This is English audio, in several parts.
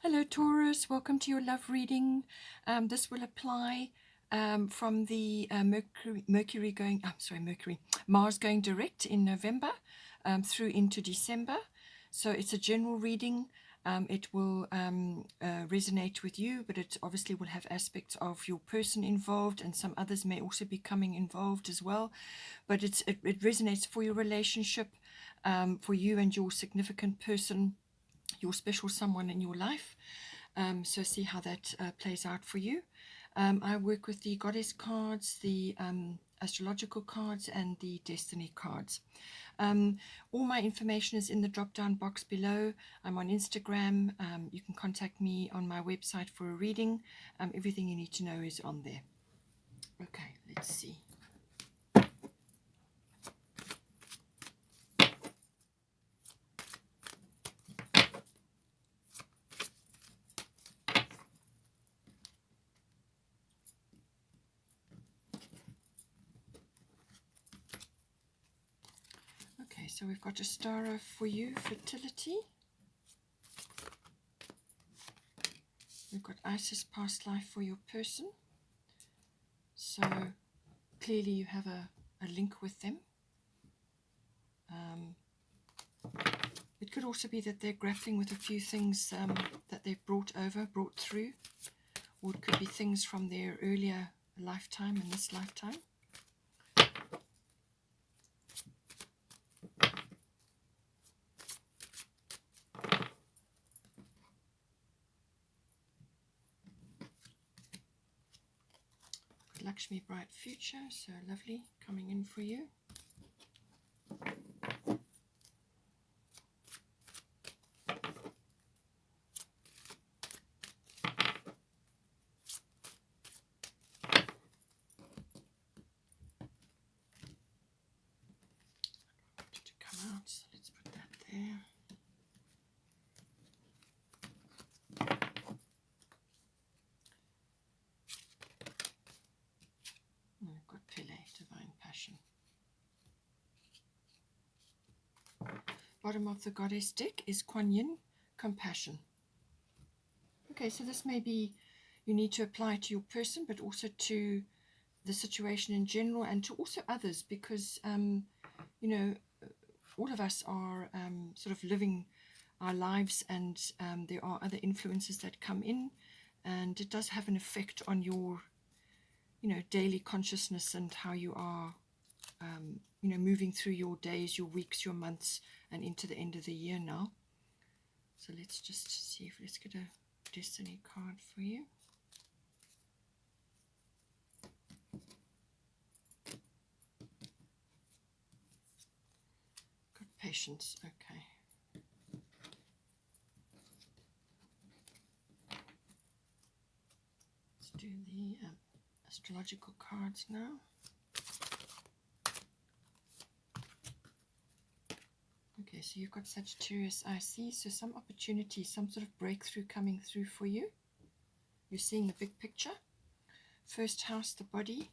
Hello Taurus, welcome to your love reading. This will apply from the Mars going direct in November through into December. So it's a general reading. It will resonate with you, but it obviously will have aspects of your person involved, and some others may also be coming involved as well. But it resonates for your relationship, for you and your significant person, your special someone in your life. So see how that plays out for you. I work with the goddess cards, the astrological cards, and the destiny cards. All my information is in the drop down box below. I'm on Instagram. You can contact me on my website for a reading. Everything you need to know is on there. Okay, let's see. Okay, so we've got a star for you, fertility. We've got Isis, past life for your person. So clearly you have a link with them. It could also be that they're grappling with a few things that they've brought through, or it could be things from their earlier lifetime and this lifetime. Lakshmi, bright future, so lovely, coming in for you. To come out, so let's put that there. We've got Pele, divine passion. Bottom of the goddess deck is Kuan Yin, compassion. Okay, so this may be you need to apply to your person, but also to the situation in general and to also others, because you know, all of us are sort of living our lives, and there are other influences that come in, and it does have an effect on your, you know, daily consciousness and how you are, you know, moving through your days, your weeks, your months, and into the end of the year now. So let's just see if let's get a destiny card for you. Good patience, okay. Let's do the astrological cards now. Okay, so you've got Sagittarius IC, so some opportunity, some sort of breakthrough coming through for you. You're seeing the big picture. First house, the body.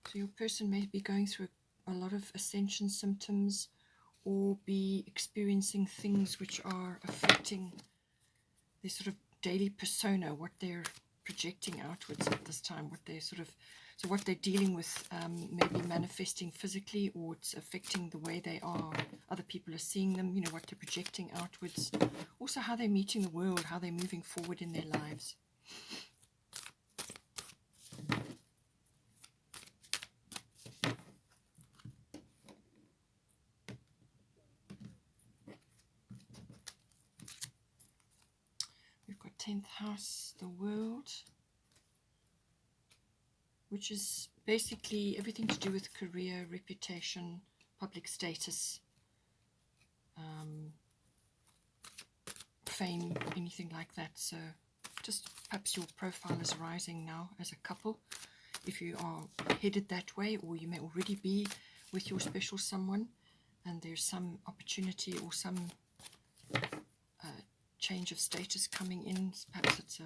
So your person may be going through a lot of ascension symptoms, or be experiencing things which are affecting their sort of daily persona, what they're projecting outwards at this time, what they're sort of, so what they're dealing with, maybe manifesting physically, or it's affecting the way they are, other people are seeing them, you know, what they're projecting outwards. Also how they're meeting the world, how they're moving forward in their lives. We've got 10th house, the world, which is basically everything to do with career, reputation, public status, fame, anything like that. So just perhaps your profile is rising now as a couple, if you are headed that way, or you may already be with your special someone and there's some opportunity or some change of status coming in. Perhaps it's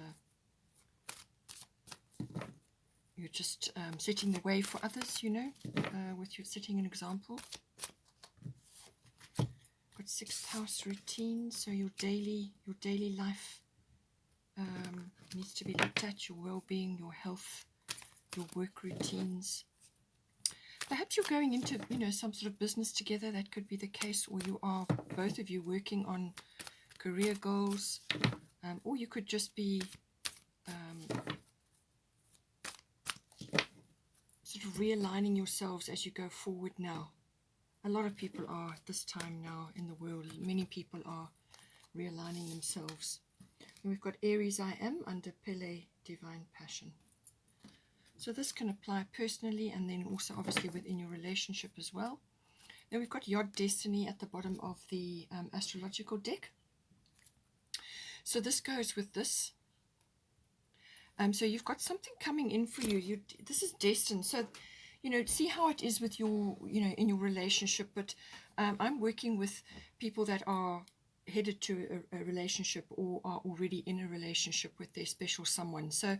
you're just setting the way for others, you know, with you setting an example. Got 6th house routine, so your daily life needs to be looked at, your well-being, your health, your work routines. Perhaps you're going into, some sort of business together. That could be the case, or you are, both of you, working on career goals, or you could just be sort of realigning yourselves as you go forward now. A lot of people are at this time now in the world. Many people are realigning themselves. And we've got Aries, I am, under Pele, divine passion. So this can apply personally and then also obviously within your relationship as well. Then we've got Yod Destiny at the bottom of the astrological deck. So this goes with this. So you've got something coming in for you. This is destined. So, see how it is with your, in your relationship. But I'm working with people that are headed to a relationship or are already in a relationship with their special someone. So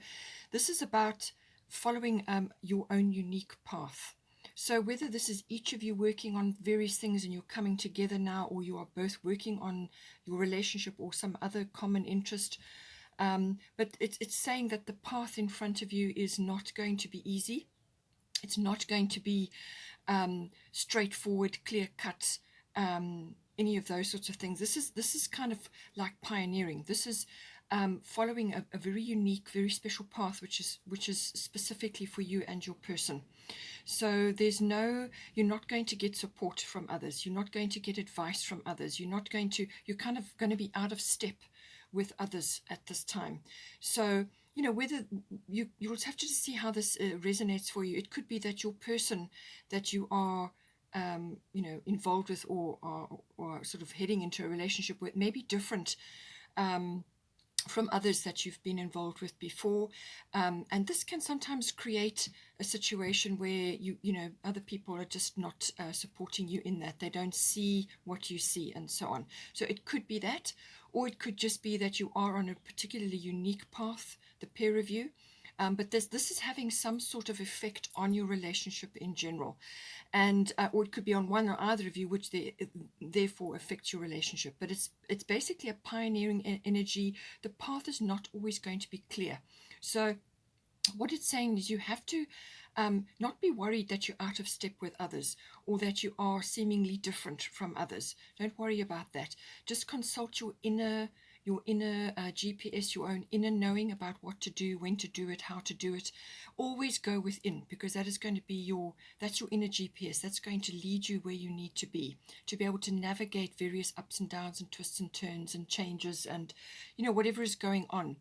this is about following your own unique path. So whether this is each of you working on various things and you're coming together now, or you are both working on your relationship or some other common interest, but it's saying that the path in front of you is not going to be easy. It's not going to be straightforward, clear cut, any of those sorts of things. This is kind of like pioneering. This is following a very unique, very special path, which is specifically for you and your person. So you're not going to get support from others. You're not going to get advice from others. You're kind of going to be out of step with others at this time. So, whether you'll have to just see how this resonates for you. It could be that your person that you are involved with or sort of heading into a relationship with may be different from others that you've been involved with before, and this can sometimes create a situation where other people are just not supporting you in that. They don't see what you see and so on. So it could be that, or it could just be that you are on a particularly unique path, the pair of you, but this is having some sort of effect on your relationship in general, and or it could be on one or either of you, which therefore affects your relationship. But it's basically a pioneering energy. The path is not always going to be clear. So what it's saying is you have to not be worried that you're out of step with others or that you are seemingly different from others. Don't worry about that. Just consult your inner GPS, your own inner knowing about what to do, when to do it, how to do it. Always go within, because that is going to be that's your inner GPS. That's going to lead you where you need to be able to navigate various ups and downs and twists and turns and changes and whatever is going on.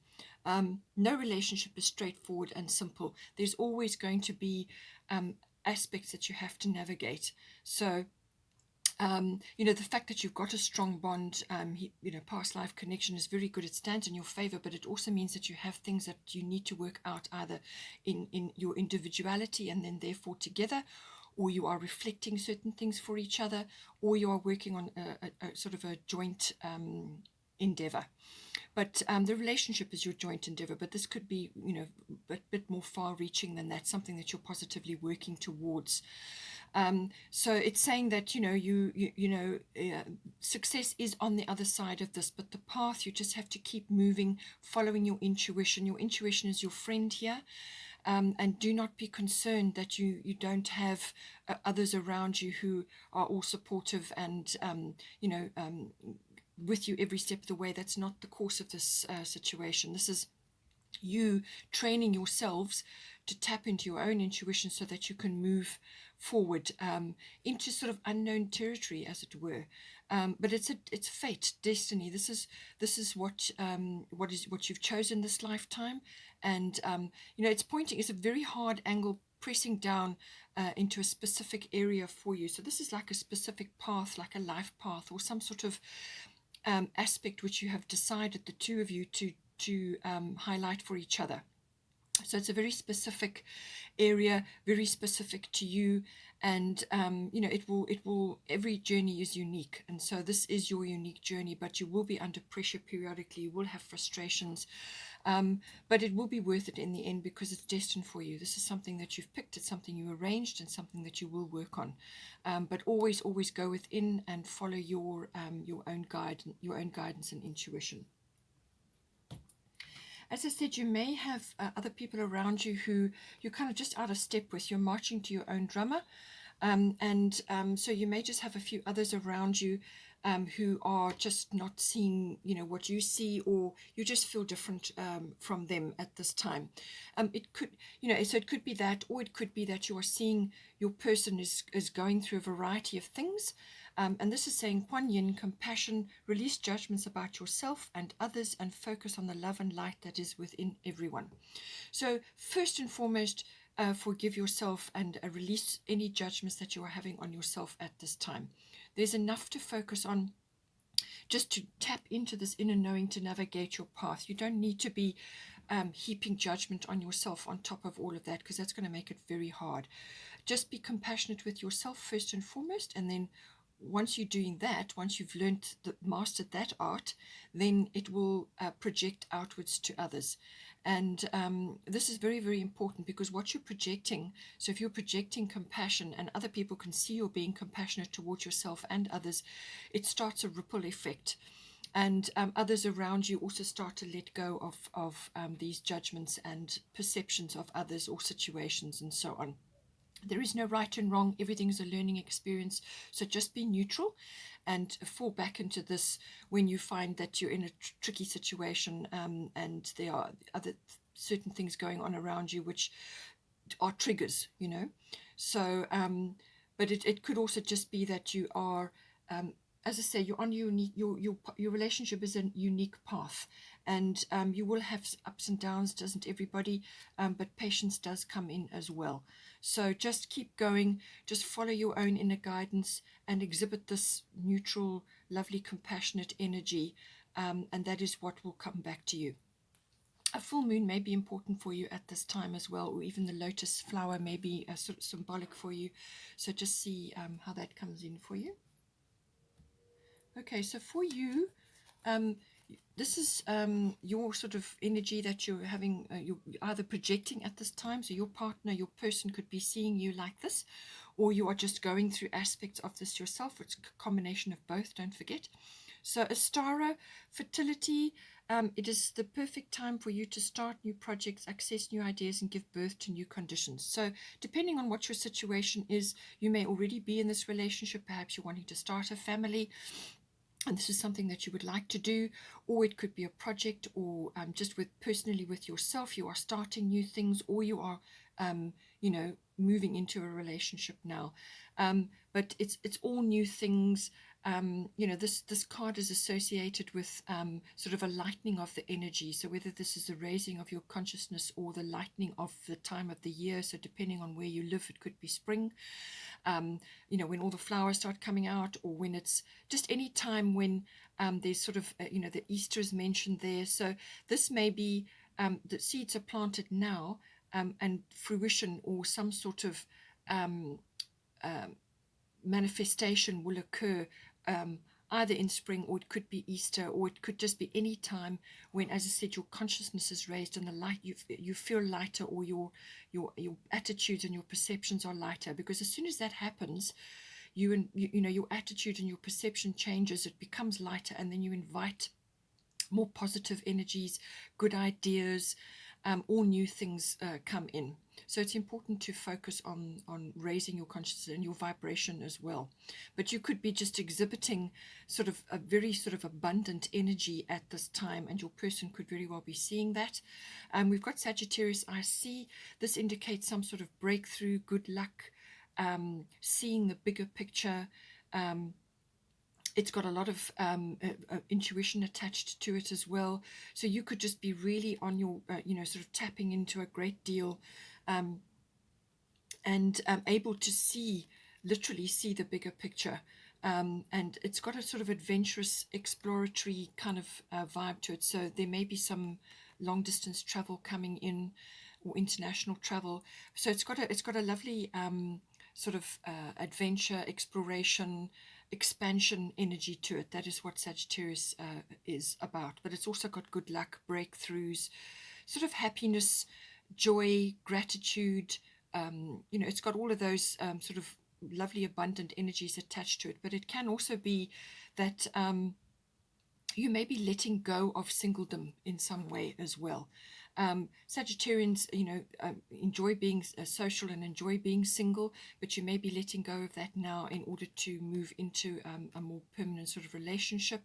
No relationship is straightforward and simple. There's always going to be aspects that you have to navigate. So the fact that you've got a strong bond, past life connection is very good. It stands in your favor, but it also means that you have things that you need to work out either in your individuality and then therefore together, or you are reflecting certain things for each other, or you are working on a sort of a joint endeavor. But the relationship is your joint endeavor, but this could be, a bit more far-reaching than that, something that you're positively working towards. So it's saying that success is on the other side of this, but the path, you just have to keep moving, following your intuition. Your intuition is your friend here, and do not be concerned that you don't have others around you who are all supportive and with you every step of the way. That's not the course of this situation. This is you training yourselves to tap into your own intuition so that you can move forward into sort of unknown territory, as it were. But it's fate, destiny. This is what you've chosen this lifetime, and it's a very hard angle pressing down into a specific area for you. So this is like a specific path, like a life path, or some sort of aspect which you have decided, the two of you, to highlight for each other. So it's a very specific area, very specific to you, and it will. Every journey is unique, and so this is your unique journey. But you will be under pressure periodically. You will have frustrations, but it will be worth it in the end because it's destined for you. This is something that you've picked. It's something you arranged, and something that you will work on. But always go within and follow your own guidance and intuition. As I said, you may have other people around you who you're kind of just out of step with. You're marching to your own drummer. So you may just have a few others around you who are just not seeing, what you see, or you just feel different from them at this time. It could, so it could be that, or it could be that you are seeing your person is going through a variety of things. And this is saying, Kuan Yin, compassion, release judgments about yourself and others, and focus on the love and light that is within everyone. So first and foremost, forgive yourself and release any judgments that you are having on yourself at this time. There's enough to focus on, just to tap into this inner knowing to navigate your path. You don't need to be heaping judgment on yourself on top of all of that, because that's going to make it very hard. Just be compassionate with yourself first and foremost, and then once you're doing that, once you've mastered that art, then it will project outwards to others. And this is very, very important, because what you're projecting, so if you're projecting compassion and other people can see you're being compassionate towards yourself and others, it starts a ripple effect. And others around you also start to let go of these judgments and perceptions of others or situations and so on. There is no right and wrong. Everything is a learning experience. So just be neutral and fall back into this when you find that you're in a tricky situation and there are other certain things going on around you which are triggers, So, but it could also just be that you are, as I say, you're on your relationship is a unique path, and you will have ups and downs, doesn't everybody? But patience does come in as well. So just keep going, just follow your own inner guidance and exhibit this neutral, lovely, compassionate energy, and that is what will come back to you. A full moon may be important for you at this time as well, or even the lotus flower may be sort of symbolic for you. So just see how that comes in for you. Okay, so for you, this is your sort of energy that you're having, you're either projecting at this time. So your partner, your person could be seeing you like this, or you are just going through aspects of this yourself. It's a combination of both, don't forget. So Astara, fertility, it is the perfect time for you to start new projects, access new ideas, and give birth to new conditions. So depending on what your situation is, you may already be in this relationship. Perhaps you're wanting to start a family, and this is something that you would like to do, or it could be a project, or just personally with yourself, you are starting new things, or you are, moving into a relationship now. But it's all new things. This card is associated with sort of a lightening of the energy. So whether this is a raising of your consciousness or the lightening of the time of the year. So depending on where you live, it could be spring. When all the flowers start coming out, or when it's just any time when there's sort of, the Easter is mentioned there. So this may be the seeds are planted now, and fruition or some sort of manifestation will occur either in spring, or it could be Easter, or it could just be any time when, as I said, your consciousness is raised and the light, you feel lighter, or your attitudes and your perceptions are lighter. Because as soon as that happens, your attitude and your perception changes, it becomes lighter, and then you invite more positive energies, good ideas, all new things come in. So it's important to focus on raising your consciousness and your vibration as well. But you could be just exhibiting sort of a very sort of abundant energy at this time, and your person could very well be seeing that. We've got Sagittarius IC. This indicates some sort of breakthrough, good luck, seeing the bigger picture. It's got a lot of intuition attached to it as well. So you could just be really on your, sort of tapping into a great deal, and able to literally see the bigger picture. And it's got a sort of adventurous, exploratory kind of vibe to it. So there may be some long distance travel coming in, or international travel. So it's got a lovely sort of adventure, exploration, expansion energy to it. That is what Sagittarius is about. But it's also got good luck, breakthroughs, sort of happiness, joy, gratitude. It's got all of those sort of lovely abundant energies attached to it. But it can also be that you may be letting go of singledom in some way as well. Sagittarians, enjoy being social and enjoy being single, but you may be letting go of that now in order to move into a more permanent sort of relationship.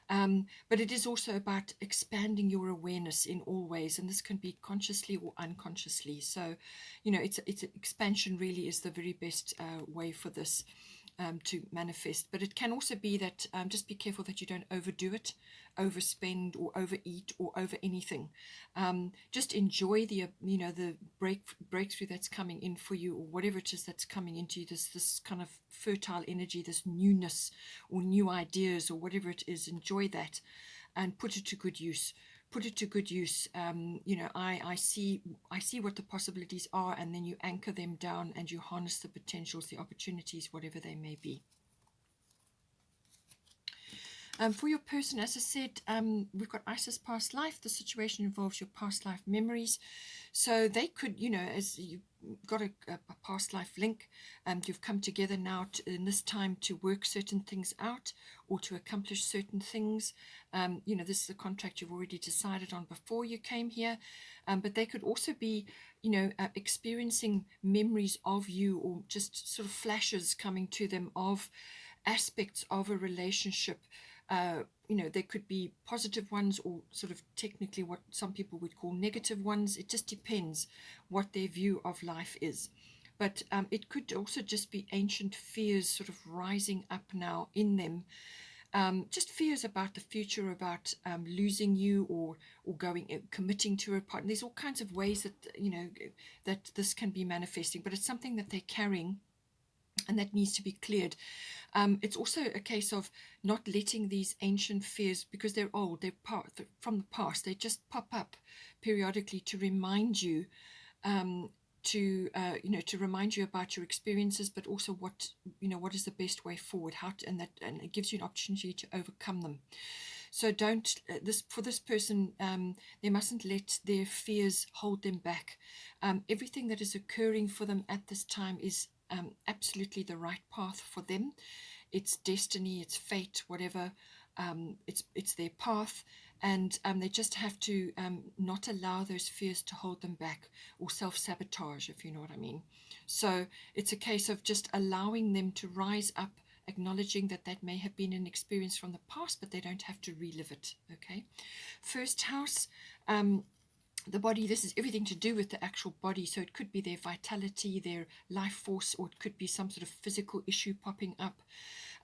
But it is also about expanding your awareness in all ways, and this can be consciously or unconsciously. So, it's expansion really is the very best way for this to manifest. But it can also be that just be careful that you don't overdo it, overspend or overeat or over anything. Just enjoy the breakthrough that's coming in for you, or whatever it is that's coming into you, this kind of fertile energy, this newness or new ideas or whatever it is. Enjoy that and put it to good use. Put it to good use. I see what the possibilities are, and then you anchor them down and you harness the potentials, the opportunities, whatever they may be. For your person, as I said, we've got Isis past life. The situation involves your past life memories. So they could, as you've got a past life link, you've come together now in this time to work certain things out or to accomplish certain things. This is a contract you've already decided on before you came here. But they could also be, experiencing memories of you, or just sort of flashes coming to them of aspects of a relationship. There could be positive ones or sort of technically what some people would call negative ones. It just depends what their view of life is. But it could also just be ancient fears sort of rising up now in them. Just fears about the future, about losing you or committing to a partner. There's all kinds of ways that this can be manifesting, but it's something that they're carrying and that needs to be cleared. It's also a case of not letting these ancient fears, because they're old, they're from the past, they just pop up periodically to remind you, to remind you about your experiences, but also what is the best way forward, and it gives you an opportunity to overcome them. So don't for this person, they mustn't let their fears hold them back. Everything that is occurring for them at this time is absolutely the right path for them. It's destiny, it's fate, whatever. It's their path, and they just have to not allow those fears to hold them back or self-sabotage, if you know what I mean. So it's a case of just allowing them to rise up, acknowledging that may have been an experience from the past, but they don't have to relive it. Okay. First house, the body, this is everything to do with the actual body. So it could be their vitality, their life force, or it could be some sort of physical issue popping up.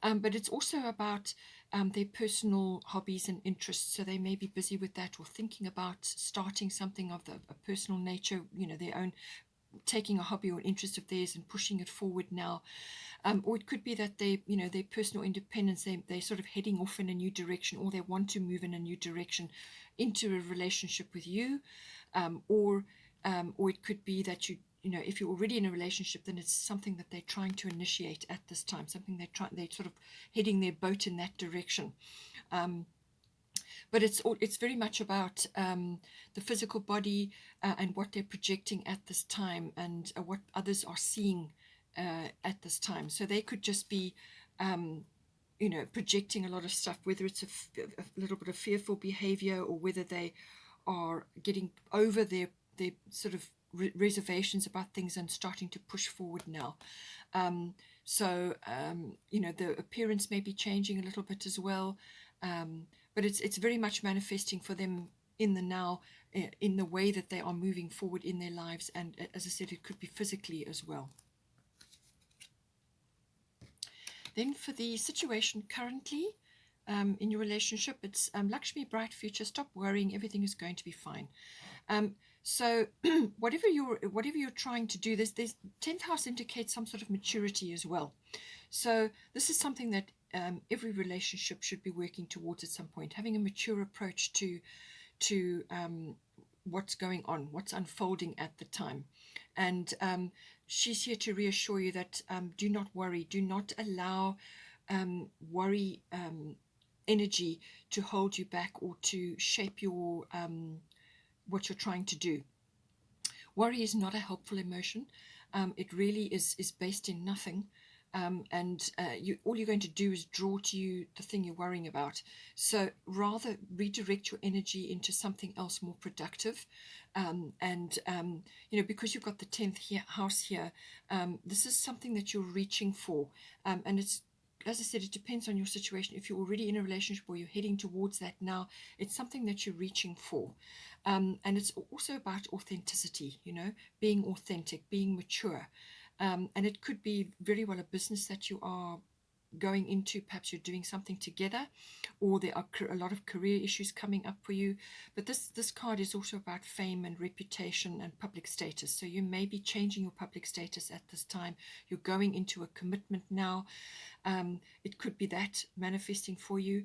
But it's also about their personal hobbies and interests. So they may be busy with that, or thinking about starting something of a personal nature, their own, taking a hobby or an interest of theirs and pushing it forward now. Or it could be that their personal independence, they're sort of heading off in a new direction, or they want to move in a new direction into a relationship with you. Or it could be that if you're already in a relationship, then it's something that they're trying to initiate at this time, something they're sort of heading their boat in that direction. But it's very much about the physical body and what they're projecting at this time, and what others are seeing at this time. So they could just be projecting a lot of stuff, whether it's a little bit of fearful behavior, or whether they are getting over their sort of reservations about things and starting to push forward now. So the appearance may be changing a little bit as well, but it's very much manifesting for them in the now, in the way that they are moving forward in their lives. And as I said, it could be physically as well. Then for the situation currently in your relationship, it's Lakshmi, bright future, stop worrying, everything is going to be fine. So whatever you're trying to do, this 10th house indicates some sort of maturity as well. So this is something that every relationship should be working towards at some point, having a mature approach to what's going on, what's unfolding at the time. And she's here to reassure you that do not worry, do not allow worry energy to hold you back or to shape your what you're trying to do. Worry is not a helpful emotion. It really is based in nothing. and all you're going to do is draw to you the thing you're worrying about. So rather redirect your energy into something else more productive. And because you've got the 10th house here, this is something that you're reaching for. And it's, as I said, it depends on your situation. If you're already in a relationship or you're heading towards that now, it's something that you're reaching for. And it's also about authenticity, being authentic, being mature. And it could be very well a business that you are going into. Perhaps you're doing something together, or there are a lot of career issues coming up for you. But this card is also about fame and reputation and public status. So you may be changing your public status at this time. You're going into a commitment now. It could be that manifesting for you.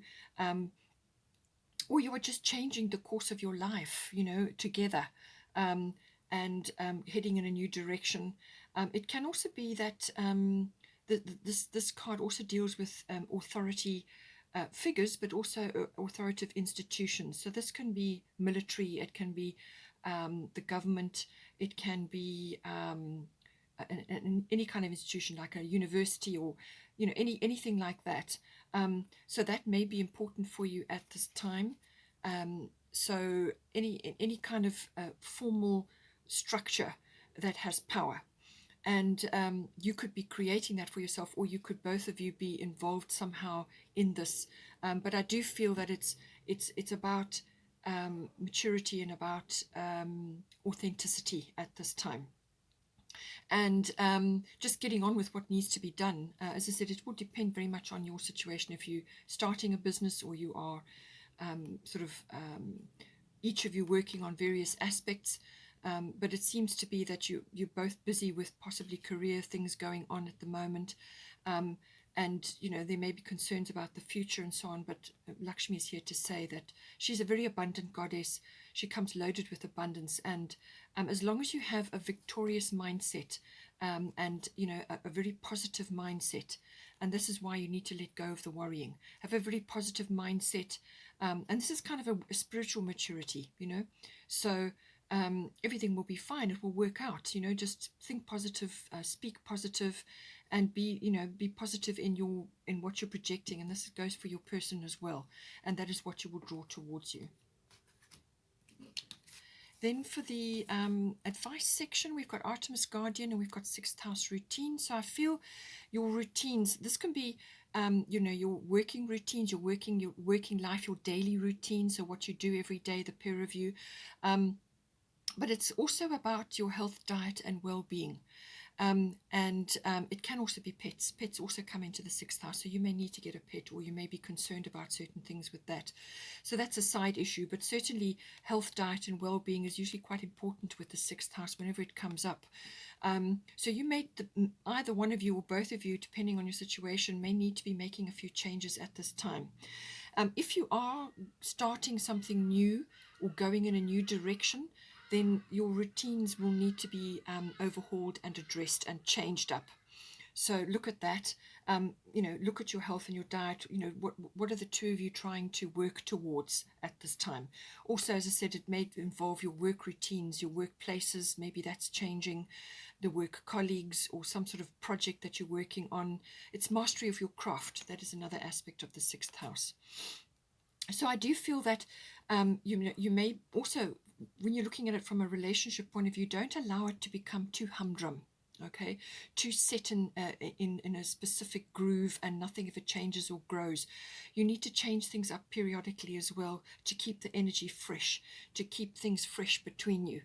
Or you are just changing the course of your life, together, and heading in a new direction. It can also be that this card also deals with authority figures, but also authoritative institutions. So this can be military, it can be the government, it can be any kind of institution like a university, or anything like that. So that may be important for you at this time. So any kind of formal structure that has power, and you could be creating that for yourself, or you could, both of you, be involved somehow in this. But I do feel that it's about maturity and about authenticity at this time. And just getting on with what needs to be done. As I said, it will depend very much on your situation. If you're starting a business, or you are each of you working on various aspects, but it seems to be that you're both busy with possibly career things going on at the moment. And there may be concerns about the future and so on, but Lakshmi is here to say that she's a very abundant goddess. She comes loaded with abundance, and as long as you have a victorious mindset, and a very positive mindset, and this is why you need to let go of the worrying. Have a very positive mindset, and this is kind of a spiritual maturity, so everything will be fine. It will work out. Just think positive, speak positive, and be positive in what you're projecting. And this goes for your person as well. And that is what you will draw towards you. Then for the advice section, we've got Artemis Guardian, and we've got 6th house routine. So I feel your routines, this can be your working routines, your working life, your daily routine, so what you do every day, the peer review. But it's also about your health, diet, and well-being. And it can also be pets. Pets also come into the 6th house, so you may need to get a pet, or you may be concerned about certain things with that. So that's a side issue, but certainly health, diet, and well-being is usually quite important with the 6th house whenever it comes up. So you may, either one of you or both of you, depending on your situation, may need to be making a few changes at this time. If you are starting something new or going in a new direction, then your routines will need to be overhauled and addressed and changed up. So look at that. Look at your health and your diet. What are the two of you trying to work towards at this time? Also, as I said, it may involve your work routines, your workplaces. Maybe that's changing, the work colleagues, or some sort of project that you're working on. It's mastery of your craft. That is another aspect of the 6th house. So I do feel that you may also, when you're looking at it from a relationship point of view, don't allow it to become too humdrum. Okay, too set in a specific groove, and nothing if it changes or grows. You need to change things up periodically as well, to keep the energy fresh, to keep things fresh between you.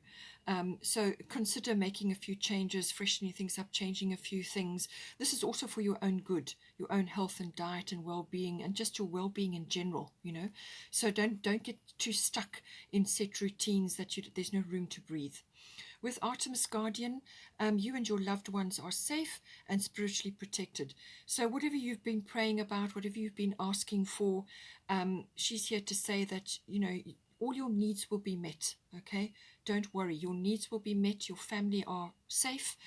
So consider making a few changes, freshening things up, changing a few things. This is also for your own good, your own health and diet and well-being, and just your well-being in general. So don't get too stuck in set routines that there's no room to breathe. With Artemis Guardian, you and your loved ones are safe and spiritually protected. So whatever you've been praying about, whatever you've been asking for, she's here to say that, all your needs will be met. Okay, don't worry, your needs will be met. Your family are safe,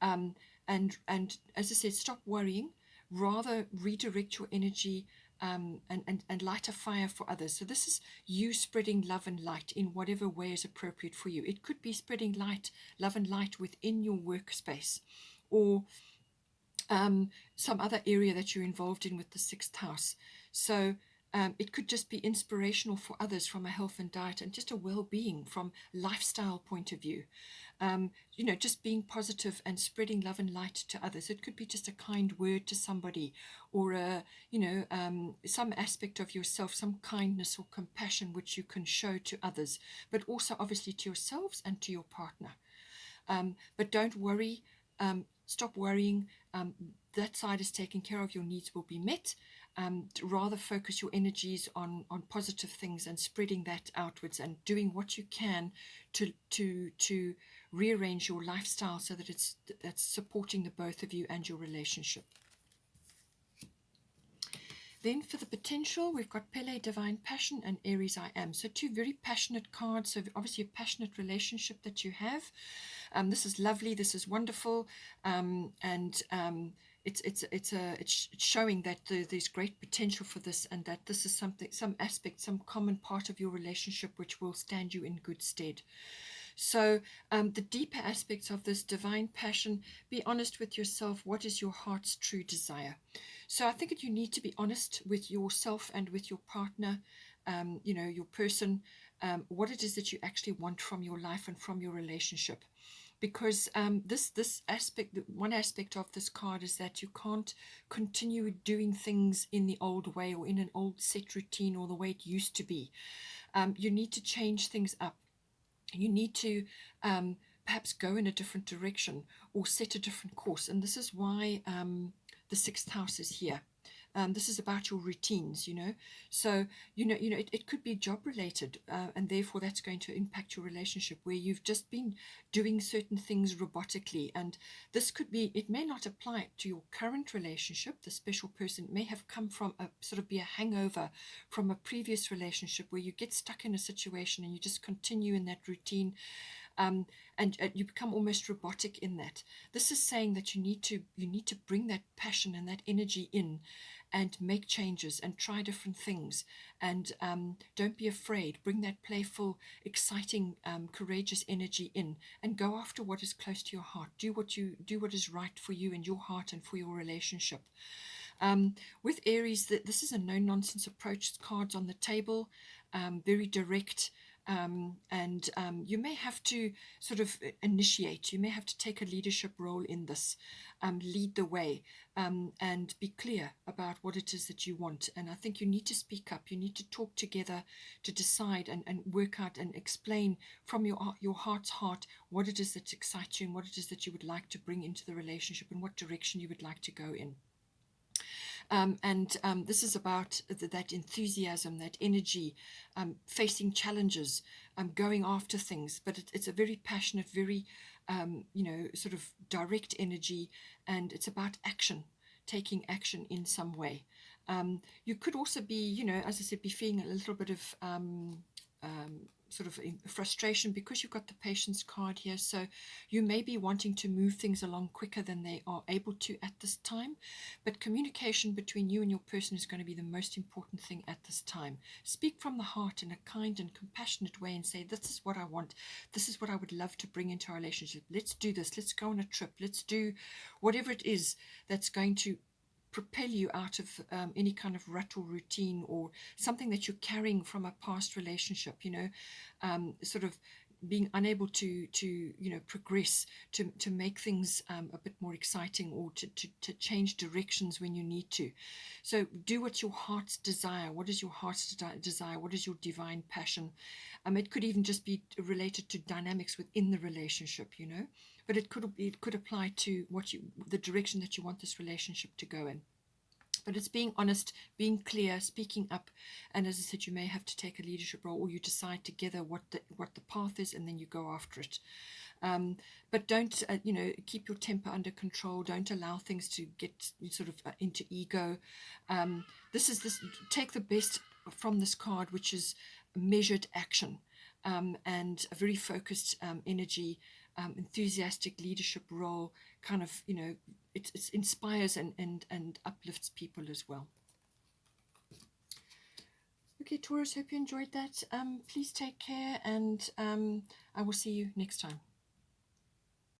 and as I said, stop worrying. Rather redirect your energy, and light a fire for others. So this is you spreading love and light in whatever way is appropriate for you. It could be spreading love and light within your workspace, or some other area that you're involved in with the sixth house. So it could just be inspirational for others from a health and diet and just a well-being from lifestyle point of view. Just being positive and spreading love and light to others. It could be just a kind word to somebody, or some aspect of yourself, some kindness or compassion which you can show to others, but also obviously to yourselves and to your partner. But don't worry. Stop worrying. That side is taken care of. Your needs will be met. Rather focus your energies on positive things and spreading that outwards and doing what you can to rearrange your lifestyle so that that's supporting the both of you and your relationship. Then for the potential, we've got Pele, Divine Passion, and Aries, I Am. So two very passionate cards. So obviously a passionate relationship that you have. This is lovely. This is wonderful. It's showing that there's great potential for this, and that this is some aspect, some common part of your relationship which will stand you in good stead. So the deeper aspects of this divine passion, be honest with yourself. What is your heart's true desire? So I think that you need to be honest with yourself and with your partner, your person, what it is that you actually want from your life and from your relationship. Because this aspect, one aspect of this card is that you can't continue doing things in the old way or in an old set routine or the way it used to be. You need to change things up. You need to perhaps go in a different direction or set a different course. And this is why the sixth house is here. This is about your routines, So, it could be job related, and therefore that's going to impact your relationship where you've just been doing certain things robotically. And this could be, it may not apply to your current relationship. The special person may have come from be a hangover from a previous relationship where you get stuck in a situation and you just continue in that routine. And you become almost robotic in that. This is saying that you need to bring that passion and that energy in and make changes and try different things, and don't be afraid. Bring that playful, exciting, courageous energy in and go after what is close to your heart. Do what is right for you and your heart and for your relationship. With Aries, this is a no-nonsense approach. Cards on the table, very direct. And you may have to sort of initiate, you may have to take a leadership role in this, lead the way, and be clear about what it is that you want. And I think you need to speak up, you need to talk together to decide and work out and explain from your heart's heart what it is that excites you and what it is that you would like to bring into the relationship and what direction you would like to go in. This is about that enthusiasm, that energy, facing challenges, going after things. But it's a very passionate, very, sort of direct energy, and it's about action, taking action in some way. You could also be, as I said, be feeling a little bit of sort of frustration because you've got the patience card here. So you may be wanting to move things along quicker than they are able to at this time. But communication between you and your person is going to be the most important thing at this time. Speak from the heart in a kind and compassionate way and say, this is what I want. This is what I would love to bring into our relationship. Let's do this. Let's go on a trip. Let's do whatever it is that's going to propel you out of any kind of rut or routine or something that you're carrying from a past relationship, sort of being unable to progress, to make things a bit more exciting, or to change directions when you need to. So do what your heart's desire. What is your heart's desire? What is your divine passion? It could even just be related to dynamics within the relationship, but it could apply to the direction that you want this relationship to go in. But it's being honest, being clear, speaking up, and as I said, you may have to take a leadership role, or you decide together what the path is, and then you go after it. But don't, keep your temper under control. Don't allow things to get sort of into ego. Take the best from this card, which is measured action, and a very focused energy, enthusiastic leadership role, kind of, it inspires and uplifts people as well. Okay, Taurus, hope you enjoyed that. Please take care, and I will see you next time.